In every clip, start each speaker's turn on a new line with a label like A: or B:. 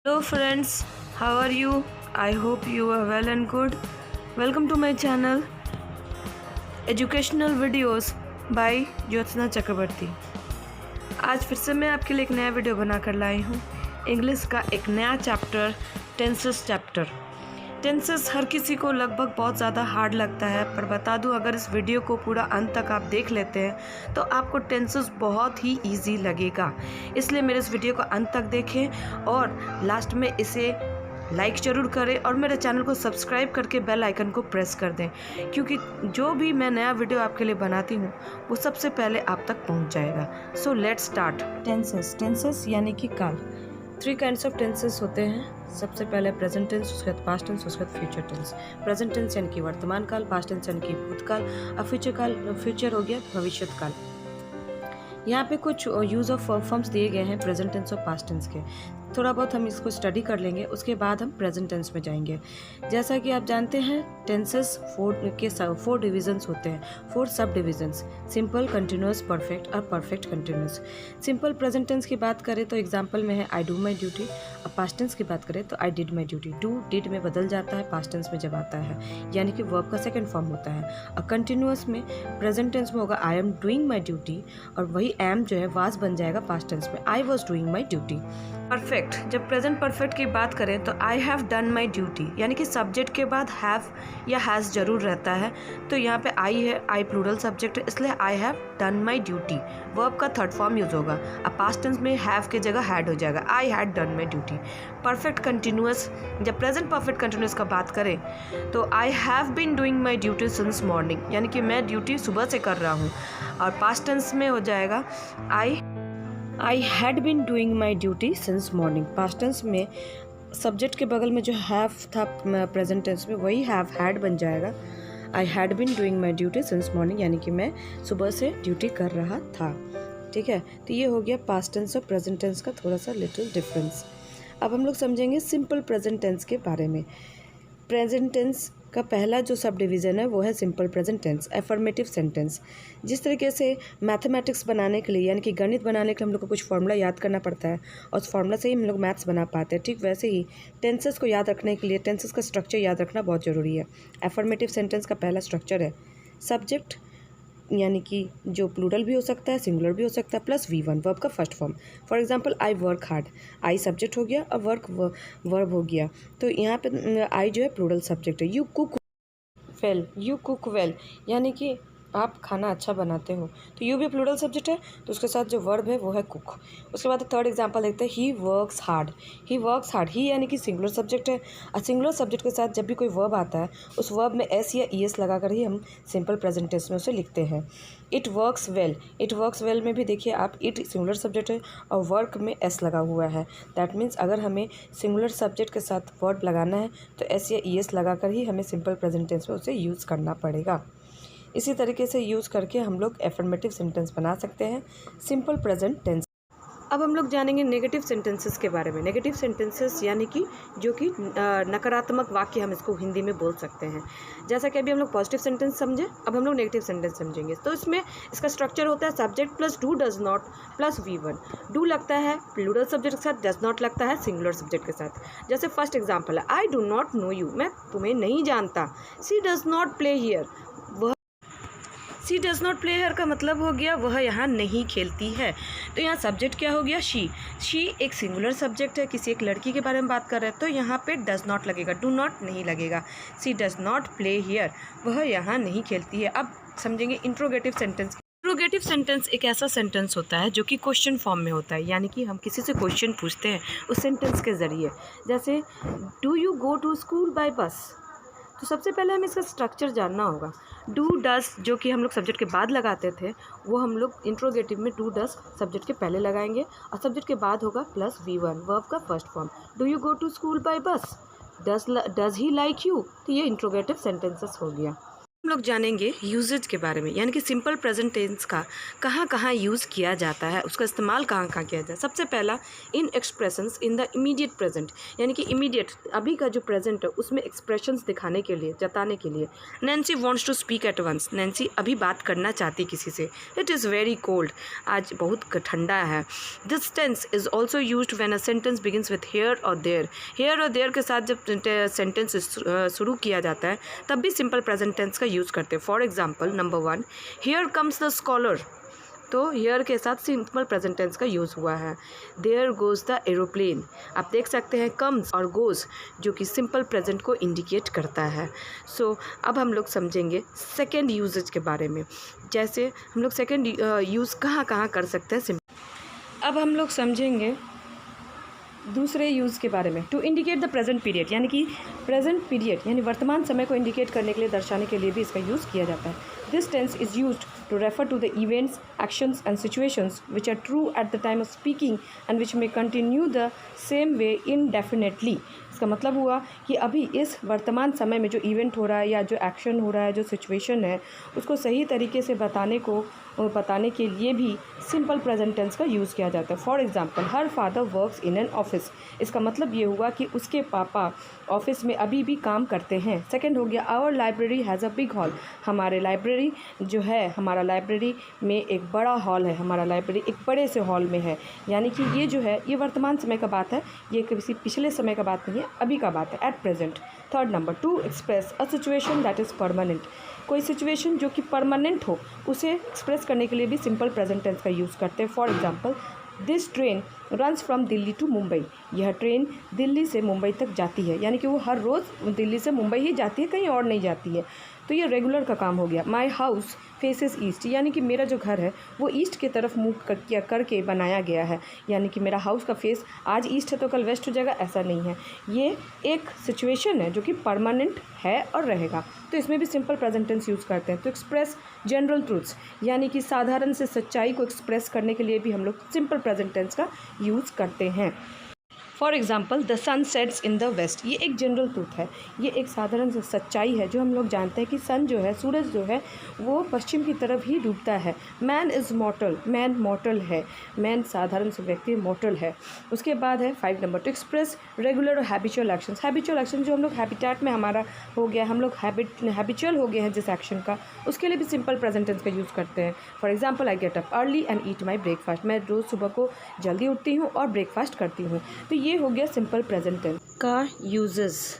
A: Hello friends, how are you? I hope you are well and good. Welcome to my channel Educational Videos by Jyotsna चक्रवर्ती। आज फिर से मैं आपके लिए एक नया वीडियो बनाकर लाई हूँ। इंग्लिश का एक नया चैप्टर, टेंसेस चैप्टर। टेंसेस हर किसी को लगभग बहुत ज़्यादा हार्ड लगता है, पर बता दूं अगर इस वीडियो को पूरा अंत तक आप देख लेते हैं तो आपको टेंसेस बहुत ही इजी लगेगा। इसलिए मेरे इस वीडियो को अंत तक देखें और लास्ट में इसे लाइक ज़रूर करें और मेरे चैनल को सब्सक्राइब करके बेल आइकन को प्रेस कर दें, क्योंकि जो भी मैं नया वीडियो आपके लिए बनाती हूँ वो सबसे पहले आप तक पहुँच जाएगा। So let's start. टेंसेस यानी कि काल। 3 काइंड्स ऑफ टेंसेस होते हैं। सबसे पहले प्रेजेंट टेंस, उसके बाद पास्ट टेंस, उसके बाद फ्यूचर टेंस। प्रेजेंट टेंस यानी कि वर्तमान काल, पास्ट टेंस यानी कि भूतकाल, और फ्यूचर हो गया भविष्यत काल। यहाँ पे कुछ यूज़ ऑफ फॉर्म्स दिए गए हैं प्रेजेंट टेंस और पास्ट टेंस के। थोड़ा बहुत हम इसको स्टडी कर लेंगे, उसके बाद हम प्रेजेंट टेंस में जाएंगे। जैसा कि आप जानते हैं टेंसेस 4 डिविजन्स होते हैं, 4 सब डिविजन्स: सिंपल, कंटिन्यूस, परफेक्ट और perfect continuous. Simple present tense की बात करें तो एग्जाम्पल में है आई डू माई ड्यूटी। और पास्ट टेंस की बात करें तो I did my duty. Do did में बदल जाता है पास्ट टेंस में जब आता है, यानी कि वर्ब का सेकेंड फॉर्म होता है। और कंटिन्यूस में प्रेजेंट टेंस में होगा I am doing my duty, और वही एम जो है वाज बन जाएगा पास्ट टेंस में, I was doing my duty. Perfect, जब प्रेजेंट परफेक्ट की बात करें तो I have done my duty, यानी कि सब्जेक्ट के बाद हैव या हैज़ जरूर रहता है। तो यहाँ पे आई है, आई प्लूरल सब्जेक्ट है, इसलिए I have done my duty. Verb का थर्ड फॉर्म यूज होगा। अब पास्ट टेंस में हैव के जगह हैड हो जाएगा, I had done my duty. Perfect continuous, जब प्रेजेंट परफेक्ट कंटिन्यूअस का बात करें तो I have been doing my duty since morning, यानी कि मैं ड्यूटी सुबह से कर रहा हूँ। और पास्ट टेंस में हो जाएगा I had been doing my duty since morning. Past tense में सब्जेक्ट के बगल में जो हैव था प्रेजेंट टेंस में, वही हैव हैड बन जाएगा। I had been doing my duty since morning, यानी कि मैं सुबह से ड्यूटी कर रहा था। ठीक है, तो ये हो गया पास्ट टेंस और प्रेजेंट टेंस का थोड़ा सा लिटिल डिफरेंस। अब हम लोग समझेंगे सिंपल प्रेजेंट टेंस के बारे में। प्रेजेंट टेंस का पहला जो सब डिवीज़न है वो है simple present tense, affirmative sentence. जिस तरीके से मैथमेटिक्स बनाने के लिए, यानी कि गणित बनाने के लिए हम लोग को कुछ फार्मूला याद करना पड़ता है और उस फार्मूला से ही हम लोग मैथ्स बना पाते हैं, ठीक वैसे ही टेंसेस को याद रखने के लिए टेंसेस का स्ट्रक्चर याद रखना बहुत ज़रूरी है। एफर्मेटिव सेंटेंस का पहला स्ट्रक्चर है सब्जेक्ट, यानी कि जो प्लूरल भी हो सकता है, सिंगुलर भी हो सकता है, प्लस V1 वर्ब का first form. For example I work hard, I subject हो गया और वर्क वर्ब हो गया। तो यहाँ पे आई जो है प्लूरल सब्जेक्ट है। यू कुक वेल, यानी कि आप खाना अच्छा बनाते हो, तो यू भी प्लूरल सब्जेक्ट है, तो उसके साथ जो वर्ब है वो है कुक। उसके बाद थर्ड एग्जांपल देखते हैं, ही वर्क्स हार्ड। ही यानी कि सिंगुलर सब्जेक्ट है, और सिंगुलर सब्जेक्ट के साथ जब भी कोई वर्ब आता है उस वर्ब में एस या ई एस लगाकर ही हम सिंपल प्रेजेंट टेंस में उसे लिखते हैं। इट वर्क्स वेल में भी देखिए आप, इट सिंगुलर सब्जेक्ट है और वर्क में एस लगा हुआ है। दैट मीन्स अगर हमें सिंगुलर सब्जेक्ट के साथ वर्ब लगाना है तो एस या ई एस लगाकर ही हमें सिंपल प्रेजेंट टेंस में उसे यूज़ करना पड़ेगा। इसी तरीके से यूज़ करके हम लोग एफर्मेटिव सेंटेंस बना सकते हैं सिंपल प्रेजेंट टेंस। अब हम लोग जानेंगे नेगेटिव सेंटेंसेस के बारे में। नेगेटिव सेंटेंसेस यानी कि जो कि नकारात्मक वाक्य हम इसको हिंदी में बोल सकते हैं। जैसा कि अभी हम लोग पॉजिटिव सेंटेंस समझे, अब हम लोग नेगेटिव सेंटेंस समझेंगे। तो इसमें इसका स्ट्रक्चर होता है subject plus do does not plus V1। Do लगता है प्लूरल सब्जेक्ट के साथ, डज नॉट लगता है सिंगुलर सब्जेक्ट के साथ। जैसे फर्स्ट एग्जाम्पल है, I do not know you, मैं तुम्हें नहीं जानता। She does not play here, she does not play here का मतलब हो गया वह यहाँ नहीं खेलती है। तो यहाँ सब्जेक्ट क्या हो गया, शी एक सिंगुलर सब्जेक्ट है, किसी एक लड़की के बारे में बात कर रहे हैं, तो यहाँ पे डज नॉट लगेगा, डू नॉट नहीं लगेगा। सी डज नॉट प्ले हियर, वह यहाँ नहीं खेलती है। अब समझेंगे इंट्रोगेटिव सेंटेंस। इंट्रोगेटिव सेंटेंस एक ऐसा सेंटेंस होता है जो कि क्वेश्चन फॉर्म में होता है, यानी कि हम किसी से क्वेश्चन पूछते हैं उस सेंटेंस के ज़रिए। जैसे do you go to school by bus, तो सबसे पहले हमें इसका स्ट्रक्चर जानना होगा। डू डस जो कि हम लोग सब्जेक्ट के बाद लगाते थे, वो हम लोग इंट्रोगेटिव में डू डस सब्जेक्ट के पहले लगाएंगे और सब्जेक्ट के बाद होगा प्लस V1 वर्ब का first form. Do you go to school by bus, does he like you, तो ये इंट्रोगेटिव सेंटेंसेस हो गया। हम लोग जानेंगे यूजेज के बारे में, यानी कि सिंपल प्रेजेंट टेंस का कहाँ कहाँ यूज़ किया जाता है, उसका इस्तेमाल कहाँ कहाँ किया जाता है। सबसे पहला, in expressions in the immediate present, यानी कि इमीडिएट अभी का जो प्रेजेंट है उसमें एक्सप्रेशंस दिखाने के लिए, जताने के लिए। Nancy wants to speak at once, Nancy अभी बात करना चाहती किसी से। इट इज़ वेरी कोल्ड, आज बहुत ठंडा है। This tense is also used when a sentence begins with here और देयर। हेयर और देयर के साथ जब सेंटेंस शुरू किया जाता है तब भी सिंपल प्रेजेंट टेंस का यूज़ करते हैं। For example, number 1, here comes the scholar, तो हियर के साथ सिंपल प्रेजेंट टेंस का यूज़ हुआ है। देयर गोज़ द एरोप्लेन, आप देख सकते हैं कम्स और गोज़ जो कि सिंपल प्रेजेंट को इंडिकेट करता है। सो अब हम लोग समझेंगे सेकेंड यूजेज के बारे में, जैसे हम लोग सेकेंड यूज़ कहाँ कहाँ कर सकते हैं सिंपल। अब हम लोग समझेंगे दूसरे यूज़ के बारे में। To indicate the present period, यानी कि प्रेजेंट पीरियड यानी वर्तमान समय को इंडिकेट करने के लिए, दर्शाने के लिए भी इसका यूज़ किया जाता है। This tense is used to refer to the events, actions and situations which are true at the time of speaking and which may continue the same way indefinitely. इसका मतलब हुआ कि अभी इस वर्तमान समय में जो इवेंट हो रहा है या जो एक्शन हो रहा है, जो सिचुएशन है, उसको सही तरीके से बताने के लिए भी सिंपल प्रेजेंट टेंस का यूज़ किया जाता है। For example, her father works in an office, इसका मतलब ये हुआ कि उसके पापा ऑफिस में अभी भी काम करते हैं। सेकंड हो गया, our library has a big hall, हमारे लाइब्रेरी जो है, हमारा लाइब्रेरी में एक बड़ा हॉल है, हमारा लाइब्रेरी एक बड़े से हॉल में है। यानी कि ये जो है ये वर्तमान समय का बात है, ये किसी पिछले समय का बात नहीं है, अभी का बात है, at present. Third number, to express a situation that is permanent, कोई सिचुएशन जो कि परमानेंट हो उसे एक्सप्रेस करने के लिए भी सिंपल प्रेजेंट टेंस का यूज़ करते हैं। For example, this train runs from Delhi to Mumbai, यह ट्रेन दिल्ली से मुंबई तक जाती है, यानी कि वो हर रोज़ दिल्ली से मुंबई ही जाती है, कहीं और नहीं जाती है, तो ये रेगुलर का काम हो गया। माई हाउस फेसेस ईस्ट, यानी कि मेरा जो घर है वो ईस्ट की तरफ मुँह करके बनाया गया है, यानी कि मेरा हाउस का फेस आज ईस्ट है तो कल वेस्ट हो जाएगा, ऐसा नहीं है। ये एक सिचुएशन है जो कि परमानेंट है और रहेगा, तो इसमें भी सिंपल प्रेजेंट टेंस यूज़ करते हैं। तो एक्सप्रेस जनरल ट्रूथ्स, यानी कि साधारण से सच्चाई को एक्सप्रेस करने के लिए भी हम लोग सिंपल प्रेजेंट टेंस का यूज़ करते हैं। For example, the sun sets in the west, ये एक जनरल ट्रूथ है, ये एक साधारण से सच्चाई है जो हम लोग जानते हैं कि सन जो है, सूरज जो है, वो पश्चिम की तरफ ही डूबता है। मैन इज़ मॉर्टल, मैन मॉर्टल है, मैन साधारण से व्यक्ति मॉर्टल है। उसके बाद है 5 नंबर, टू एक्सप्रेस रेगुलर और हैबिचुअल एक्शंस, हैबिचुअल एक्शन जो हम लोग हैबिटेट में हमारा हो गया, हम लोग हैबिचुअल हो गए हैं जिस एक्शन का, उसके लिए भी सिंपल प्रेजेंट टेंस का यूज़ करते हैं। For example, I get up early and eat my breakfast, मैं रोज़ सुबह को जल्दी उठती हूँ और ब्रेकफास्ट करती हूँ, तो ये हो गया सिंपल प्रेजेंट टेंस का यूजेस।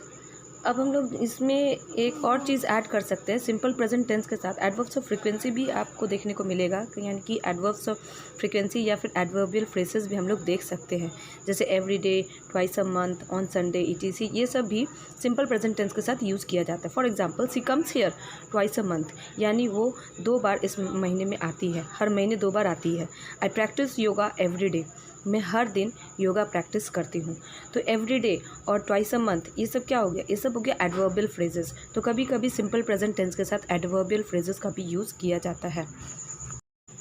A: अब हम लोग इसमें एक और चीज़ ऐड कर सकते हैं, सिंपल प्रेजेंट टेंस के साथ एडवर्ब्स ऑफ फ्रीक्वेंसी भी आपको देखने को मिलेगा, यानी कि एडवर्ब्स ऑफ फ्रीक्वेंसी या फिर एडवर्बियल फ्रेजेस भी हम लोग देख सकते हैं, जैसे every day, twice a month, on Sunday, ETC, ये सब भी सिंपल प्रेजेंट टेंस के साथ यूज़ किया जाता है। For example, she comes here twice a month, यानी वो 2 बार इस महीने में आती है, हर महीने 2 बार आती है। आई प्रैक्टिस योगा एवरी डे, मैं हर दिन योगा प्रैक्टिस करती हूँ। तो एवरी डे और ट्वाइस अ मंथ, ये सब क्या हो गया, ये सब हो गया एडवर्बियल फ्रेजेस। तो कभी कभी सिंपल प्रेजेंट टेंस के साथ एडवर्बियल फ्रेजेस का भी यूज़ किया जाता है।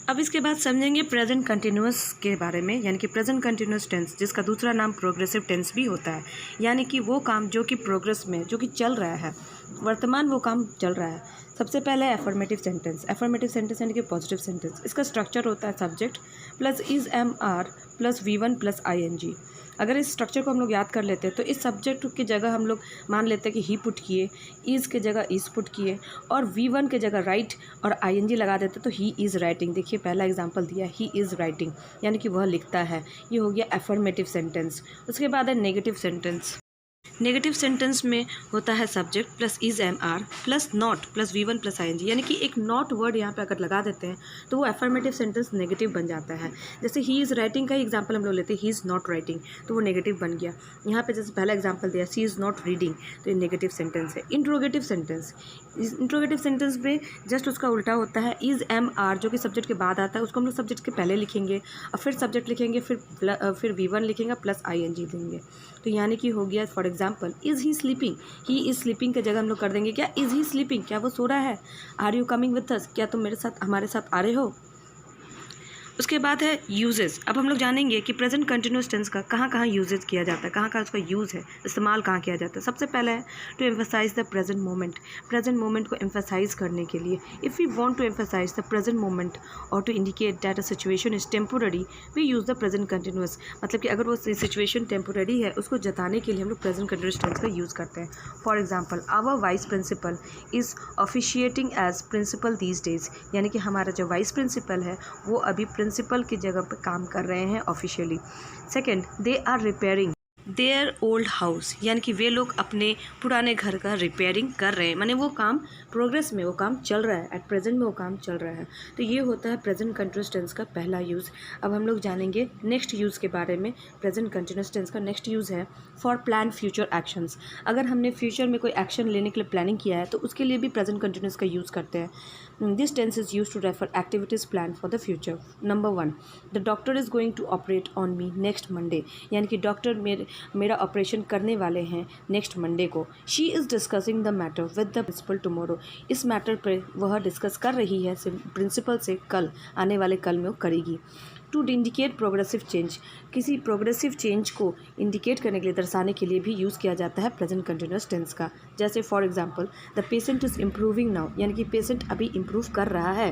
A: अब इसके बाद समझेंगे प्रेजेंट कंटिन्यूअस के बारे में, यानी कि प्रेजेंट कंटिन्यूअस टेंस, जिसका दूसरा नाम प्रोग्रेसिव टेंस भी होता है, यानी कि वो काम जो कि प्रोग्रेस में, जो कि चल रहा है, वर्तमान वो काम चल रहा है। सबसे पहले है एफर्मेटिव सेंटेंस। एफर्मेटिव सेंटेंस यानी कि पॉजिटिव सेंटेंस, इसका स्ट्रक्चर होता है subject plus is MR plus V1 plus ING। अगर इस स्ट्रक्चर को हम लोग याद कर लेते हैं तो इस सब्जेक्ट की जगह हम लोग मान लेते हैं कि ही पुट किए, इज़ के जगह इज़ पुट किए, और V1 के जगह राइट और ING लगा देते तो ही इज़ राइटिंग। देखिए पहला एग्जांपल दिया, ही इज़ राइटिंग, यानी कि वह लिखता है। ये हो गया एफर्मेटिव सेंटेंस। उसके बाद है नेगेटिव सेंटेंस। नेगेटिव सेंटेंस में होता है subject plus is MR plus not plus V1 plus ING, यानी कि एक नॉट वर्ड यहाँ पे अगर लगा देते हैं तो वो एफर्मेटिव सेंटेंस नेगेटिव बन जाता है। जैसे ही इज़ राइटिंग का एग्जांपल हम लोग लेते हैं, ही इज़ नॉट राइटिंग, तो वो नेगेटिव बन गया। यहाँ पे जैसे पहला एग्जांपल दिया, सी इज़ नॉट रीडिंग, तो ये नेगेटिव सेंटेंस है। इंट्रोगेटिव सेंटेंस, इंट्रोगेटिव सेंटेंस में जस्ट उसका उल्टा होता है, इज़ MR जो कि सब्जेक्ट के बाद आता है, उसको हम लोग सब्जेक्ट के पहले लिखेंगे और फिर सब्जेक्ट लिखेंगे, फिर V1 लिखेंगे प्लस ING देंगे। तो यानी कि हो गया for example, is he sleeping, he is sleeping के जगह हम लोग कर देंगे क्या, इज़ ही स्लीपिंग, क्या वो सो रहा है। Are you coming with us, क्या तुम मेरे साथ, हमारे साथ आ रहे हो। उसके बाद है यूजेस। अब हम लोग जानेंगे कि प्रेजेंट कंटिन्यूस टेंस का कहाँ कहाँ यूजेस किया जाता है, कहाँ कहाँ उसका यूज़ है, इस्तेमाल कहाँ किया जाता है। सबसे पहला है to emphasise the present moment को एम्फसाइज करने के लिए। If we want to emphasise the present moment और to indicate that a situation is temporary we use the present continuous. मतलब कि अगर वो सिचुएशन टेम्पोररी है उसको जताने के लिए हम लोग प्रेजेंट कंटिन्यूस टेंस का यूज़ करते हैं। For example, our vice principal is officiating as principal these days, यानी कि हमारा जो वाइस प्रिंसिपल है वो अभी प्रिंसिपल की जगह पर काम कर रहे हैं officially. Second, they are repairing their old house, यानी कि वे लोग अपने पुराने घर का रिपेयरिंग कर रहे हैं, माने वो काम प्रोग्रेस में, वो काम चल रहा है, एट प्रेजेंट में वो काम चल रहा है। तो ये होता है प्रेजेंट कंटिन्यूस टेंस का पहला यूज़। अब हम लोग जानेंगे नेक्स्ट यूज़ के बारे में। प्रेजेंट कंटिन्यूस टेंस का नेक्स्ट यूज़ है फॉर प्लान फ्यूचर एक्शंस। अगर हमने फ्यूचर में कोई एक्शन लेने के लिए प्लानिंग किया है तो उसके लिए भी प्रेजेंट कंटिन्यूस का यूज़ करते हैं। This tense is use to refer activities plan for the future. Number 1, the doctor is going to operate on me next Monday, यानी कि डॉक्टर मेरा ऑपरेशन करने वाले हैं नेक्स्ट मंडे को। She is discussing the matter with the principal tomorrow, इस matter पर वह डिस्कस कर रही है प्रिंसिपल से, कल आने वाले कल में वो करेगी। टू इंडिकेट प्रोग्रेसिव चेंज, किसी प्रोग्रेसिव चेंज को इंडिकेट करने के लिए, दर्शाने के लिए भी यूज़ किया जाता है प्रेजेंट कंटिन्यूस टेंस का। जैसे for example, the patient is improving now, यानी कि पेशेंट अभी इम्प्रूव कर रहा है।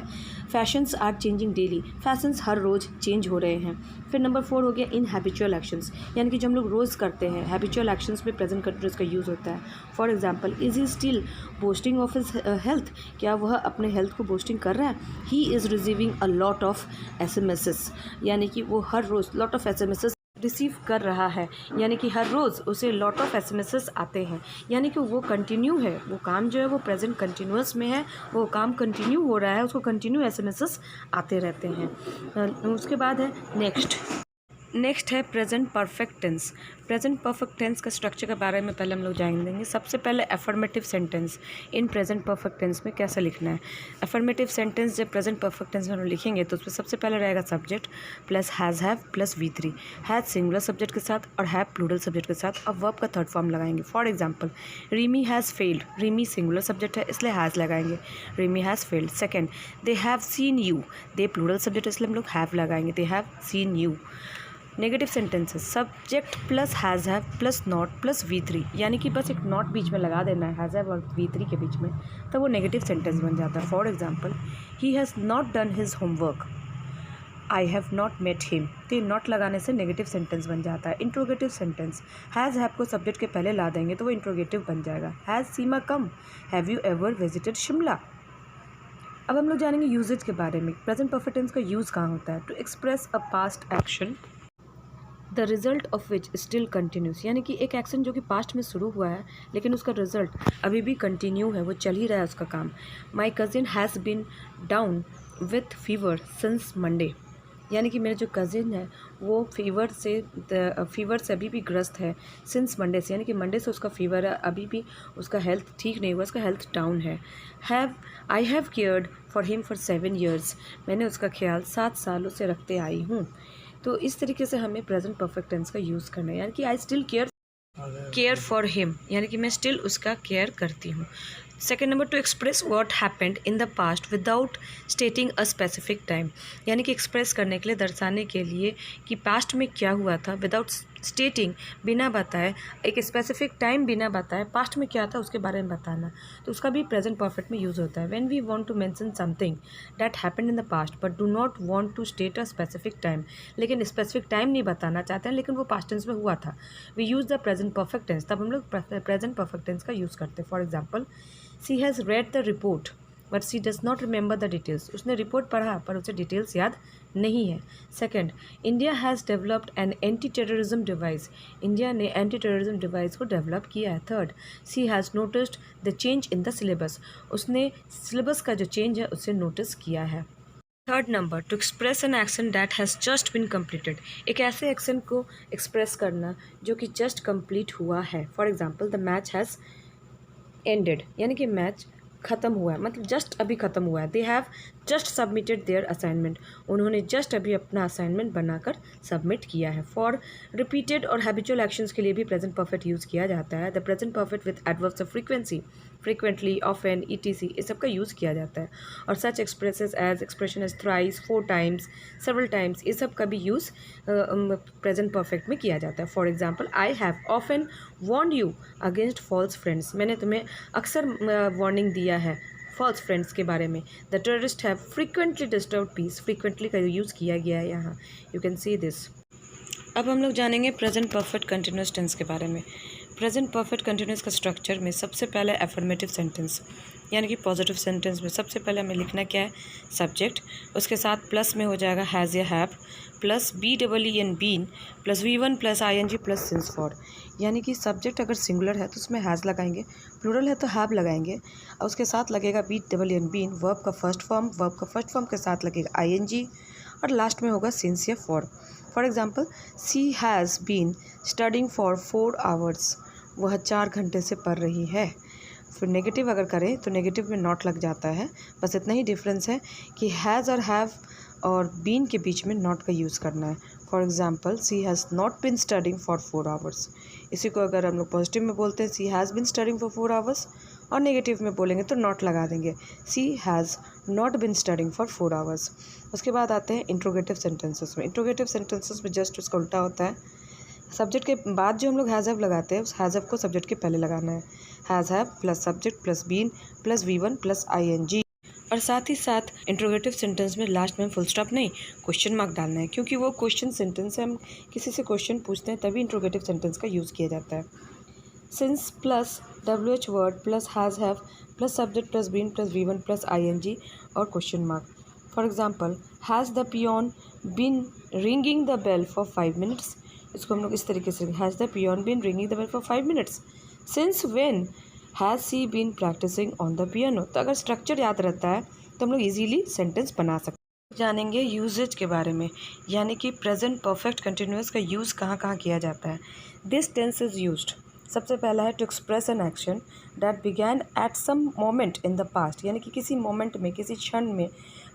A: Fashions are changing daily, fashions हर रोज़ चेंज हो रहे हैं। फिर नंबर 4 हो गया इन हैबिचुअल एक्शंस, यानी कि जो हम लोग रोज़ करते हैं, हैबिचुअल एक्शंस में प्रेजेंट कंटिन्यूस का यूज़ होता है। For example, is he still boasting of his health, क्या वह अपने हेल्थ को बोस्टिंग कर रहा है। He is receiving a lot of SMSes, यानी कि वो हर रोज़ लॉट ऑफ एसएमएसेस रिसीव कर रहा है, यानी कि हर रोज़ उसे लॉट ऑफ एसएमएसेस आते हैं, यानी कि वो कंटिन्यू है, वो काम जो है वो प्रेजेंट कंटिन्यूअस में है, वो काम कंटिन्यू हो रहा है, उसको कंटिन्यू एसएमएसेस आते रहते हैं। उसके बाद है नेक्स्ट है present perfect tense. Present perfect tense का स्ट्रक्चर के बारे में पहले हम लोग जानेंगे। सबसे पहले affirmative sentence in present perfect tense में कैसे लिखना है। एफर्मेटिव सेंटेंस जब प्रेजेंट परफेक्ट टेंस में हम लिखेंगे तो उसमें सबसे पहले रहेगा subject plus have plus V3, has singular subject के साथ और हैव प्लूरल सब्जेक्ट के साथ। अब वर्ब का थर्ड फॉर्म लगाएंगे। For example, Rimi has failed, Rimi singular subject है इसलिए हैज़ लगाएंगे, Rimi has failed. Second, they have seen you, they plural subject इसलिए हम लोग हैव लगाएंगे, they have seen you. Negative sentences, subject plus has have plus not plus V3, यानी कि बस एक नॉट बीच में लगा देना है हैज़ हैव और V3 के बीच में, तो वो नेगेटिव सेंटेंस बन जाता है। For example, he has not done his homework, I have not met him, तो नॉट लगाने से नेगेटिव सेंटेंस बन जाता है। इंट्रोगेटिव सेंटेंस, हैज़ हैव को सब्जेक्ट के पहले ला देंगे तो वो इंट्रोगेटिव बन जाएगा। Has Seema come, have you ever visited Shimla. अब हम लोग जानेंगे यूजेज के बारे में। प्रेजेंट परफेक्ट टेंस का यूज़ कहाँ होता है। To express a past action the result of which still continuous, यानी कि एक एक्शन जो कि पास्ट में शुरू हुआ है लेकिन उसका रिजल्ट अभी भी कंटिन्यू है, वो चल ही रहा है उसका काम। My cousin has been down with fever since Monday, यानी कि मेरे जो कज़िन है वो फीवर से अभी भी ग्रस्त है सिंस मंडे से, यानी कि मंडे से उसका फीवर है, अभी भी उसका हेल्थ ठीक नहीं हुआ, उसका हेल्थ डाउन है। I have cared for him for 7 years, मैंने उसका ख्याल 7 सालों से रखते आई हूँ। तो इस तरीके से हमें प्रेजेंट परफेक्ट टेंस का यूज़ करना है, यानी कि I still care for him, यानी कि मैं स्टिल उसका केयर करती हूँ। Second number, to express what happened in the past without stating a specific time, यानी कि एक्सप्रेस करने के लिए, दर्शाने के लिए कि पास्ट में क्या हुआ था, विदाउट स्टेटिंग, बिना बताए, एक स्पेसिफिक टाइम बिना बताए पास्ट में क्या था उसके बारे में बताना, तो उसका भी प्रेजेंट परफेक्ट में यूज़ होता है। When we want to mention something that happened in the past but do not want to state a specific time, लेकिन स्पेसिफिक टाइम नहीं बताना चाहते हैं लेकिन वो पास्ट टेंस में हुआ था, we use the present perfect tense, तब हम लोग प्रेजेंट परफेक्ट टेंस का यूज़ करते हैं। For example, she has read the report but she does not remember the details, उसने रिपोर्ट पढ़ा पर उसे डिटेल्स याद नहीं है। Second, India has developed an anti terrorism device, India ने एंटी टेररिज्म डिवाइस को डेवलप किया है। Third, she has noticed the change in the syllabus, उसने सिलेबस का जो चेंज है उसे नोटिस किया है। Third number, to express an action that has just been completed, एक ऐसे एक्शन को एक्सप्रेस करना जो कि जस्ट कंप्लीट हुआ है। For example, the match has ended, यानी कि मैच ख़त्म हुआ है, मतलब जस्ट अभी ख़त्म हुआ है। They have just submitted their assignment, उन्होंने जस्ट अभी अपना असाइनमेंट बनाकर सबमिट किया है। फॉर रिपीटेड और हैबिचुअल एक्शंस के लिए भी प्रेजेंट परफेक्ट यूज़ किया जाता है। The present perfect with adverbs of frequency, frequently, often, etc, इस सब का यूज़ किया जाता है। और such expression as thrice, 4 times, several times, इस सब का भी यूज़ प्रेजेंट परफेक्ट में किया जाता है। For example, I have often warned you against false friends, मैंने तुम्हें अक्सर वार्निंग दिया है फॉल्स फ्रेंड्स के बारे में। The terrorist have frequently disturb peace, frequently का यूज़ किया गया है यहाँ, यू कैन सी दिस। अब हम लोग जानेंगे प्रेजेंट परफेक्ट कंटिन्यूस टेंस के बारे में। प्रेजेंट परफेक्ट कंटिन्यूस का स्ट्रक्चर में सबसे पहले एफर्मेटिव सेंटेंस, यानी कि पॉजिटिव सेंटेंस में सबसे पहले हमें लिखना क्या है, सब्जेक्ट, उसके साथ प्लस में हो जाएगा हैज़ या have, plus BEEN been, plus V1 plus ING plus since for. यानी कि सब्जेक्ट अगर सिंगुलर है तो उसमें हैज़ लगाएंगे, प्लूरल है तो हैव लगाएंगे, और उसके साथ लगेगा BEEN बीन, वर्ब का फर्स्ट फॉर्म के साथ लगेगा ING, और लास्ट में होगा सिंस या for. For example, she has been studying for 4 hours, वह 4 घंटे से पढ़ रही है। फिर नेगेटिव अगर करें तो नेगेटिव में नॉट लग जाता है, बस इतना ही डिफरेंस है कि हैज़ और हैव और बीन के बीच में नॉट का यूज़ करना है। For example, she has not been studying for 4 hours. इसी को अगर हम लोग पॉजिटिव में बोलते हैं, she has been studying for 4 hours, और नेगेटिव में बोलेंगे तो नॉट लगा देंगे, she has not been studying for 4 hours. उसके बाद आते हैं इंट्रोगेटिव सेंटेंसेस में। इंट्रोगेटिव सेंटेंसेस में जस्ट उसका उल्टा होता है, सब्जेक्ट के बाद जो हम लोग हैज़ हैव लगाते हैं, उस हैज़ हैव को सब्जेक्ट के पहले लगाना है। Has have plus subject plus been plus V1 plus ING। और साथ ही साथ इंट्रोगेटिव सेंटेंस में लास्ट में फुल स्टॉप नहीं, क्वेश्चन मार्क डालना है, क्योंकि वो क्वेश्चन सेंटेंस है, हम किसी से क्वेश्चन पूछते हैं तभी इंट्रोगेटिव सेंटेंस का यूज़ किया जाता है। Since plus WH word plus has have plus subject plus been plus V1 plus ING और question mark. For example, has the peon been ringing the bell for 5 minutes, इसको हम लोग इस तरीके से, has the peon been ringing the bell for 5 minutes, since when has she been practising on the piano. तो अगर structure याद रहता है तो हम लोग इजीली सेंटेंस बना सकते हैं। जानेंगे यूजेज के बारे में, यानी कि प्रेजेंट परफेक्ट कंटिन्यूअस का यूज़ कहाँ कहाँ किया जाता है। दिस टेंस इज़ यूज्ड, सबसे पहला है to express an action that began at some moment in the past, यानी कि किसी मोमेंट में, किसी क्षण में,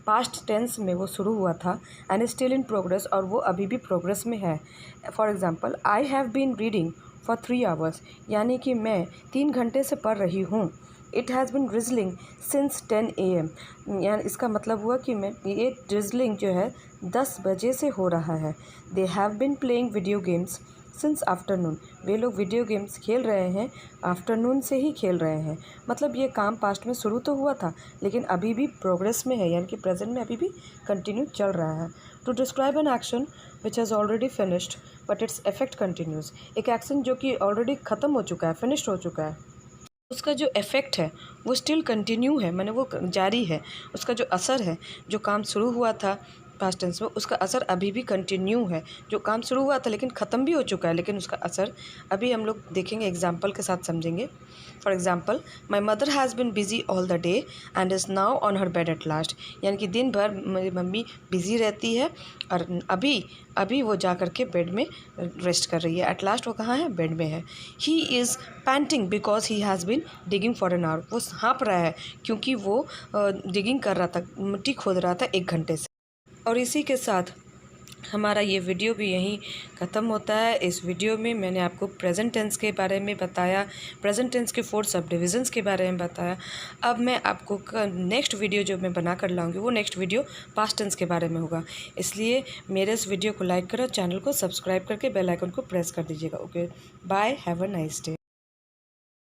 A: पास्ट टेंस में वो शुरू हुआ था, एंड स्टिल इन प्रोग्रेस, और वो अभी भी प्रोग्रेस में है। For example, I have been reading for 3 hours, यानी कि मैं 3 घंटे से पढ़ रही हूँ। It has been drizzling since 10 AM, यानी इसका मतलब हुआ कि मैं, ये ड्रिजलिंग जो है 10 बजे से हो रहा है। They have been playing video games since afternoon, वे लोग वीडियो गेम्स खेल रहे हैं, आफ्टरनून से ही खेल रहे हैं। मतलब ये काम पास्ट में शुरू तो हुआ था लेकिन अभी भी प्रोग्रेस में है, यानी कि प्रेजेंट में अभी भी कंटिन्यू चल रहा है। To describe an action which has already finished but its effect continues, एक एक्शन जो कि ऑलरेडी ख़त्म हो चुका है, फिनिश्ड हो चुका है, उसका जो इफ़ेक्ट है वो स्टिल कंटिन्यू है, माने वो जारी है, उसका जो असर है, जो काम शुरू हुआ था पास्ट टेंस में, उसका असर अभी भी कंटिन्यू है। जो काम शुरू हुआ था लेकिन ख़त्म भी हो चुका है, लेकिन उसका असर अभी हम लोग देखेंगे, एग्जाम्पल के साथ समझेंगे। For example, my mother has been busy all the day and is now on her bed at last, यानी कि दिन भर मेरी मम्मी बिज़ी रहती है और अभी वो जा कर के बेड में रेस्ट कर रही है। एट लास्ट वो कहाँ है, बेड में है। He is painting because he has been digging for an hour, वो हाँप रहा है क्योंकि वो डिगिंग कर रहा था, मिट्टी खोद रहा था 1 घंटे से। और इसी के साथ हमारा ये वीडियो भी यहीं ख़त्म होता है। इस वीडियो में मैंने आपको प्रेजेंट टेंस के बारे में बताया, प्रेजेंट टेंस के 4 सब डिविजन्स के बारे में बताया। अब मैं आपको नेक्स्ट वीडियो जो मैं बना कर लाऊंगी वो नेक्स्ट वीडियो पास्ट टेंस के बारे में होगा। इसलिए मेरे इस वीडियो को लाइक करो, चैनल को सब्सक्राइब करके बेल आइकन को प्रेस कर दीजिएगा। Okay, bye, have a nice day.